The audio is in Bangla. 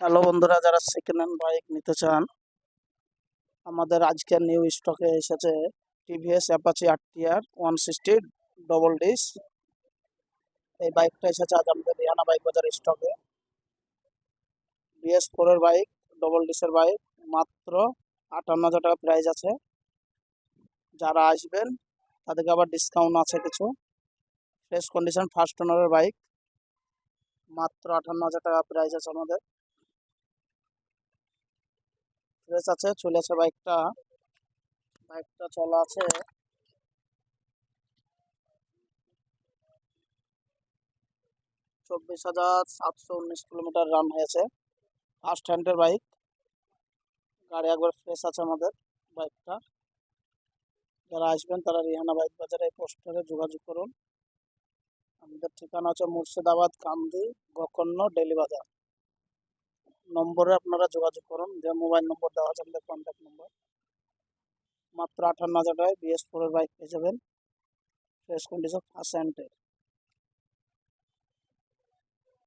হ্যালো বন্ধুরা, যারা সেকেন্ড হ্যান্ড বাইক নিতে চান, আমাদের আজকের নিউ স্টকে এসেছে TVS Apache RTR 160 double disc. এই বাইকটা এসেছে আজ আমাদের রিহানা বাইক বাজার স্টকে। BS4 এর বাইক, ডবল ডিসের বাইক, মাত্র 58,000 টাকা প্রাইস আছে। যারা আসবেন তাদেরকে আবার ডিসকাউন্ট আছে কিছু। ফ্রেশ কন্ডিশন ফার্স্ট ওনারের বাইক, মাত্র 58,000 টাকা প্রাইস আছে আমাদের। ফ্রেশ আছে, চলেছে বাইকটা। বাইকটা চলা আছে 24,719 কিলোমিটার রান হয়েছে। ফার্স্ট হ্যান্ডের বাইক, গাড়ি একবার ফ্রেশ আছে আমাদের বাইকটা। যারা আসবেন তারা রিহানা বাইক বাজারে এই পোস্টারে যোগাযোগ করুন। আমাদের ঠিকানা হচ্ছে মুর্শিদাবাদ কান্দি গকর্ণ ডেলি বাজার। নম্বরে আপনারা যোগাযোগ করুন, যে মোবাইল নম্বর দেওয়া আছে আমাদের কন্ট্যাক্ট নম্বর। মাত্র 58,000 টাকায় BS4 এর বাইক পেয়ে যাবেন, ফ্রেশ কন্ডিশন ফার্স্ট হ্যান্ডের।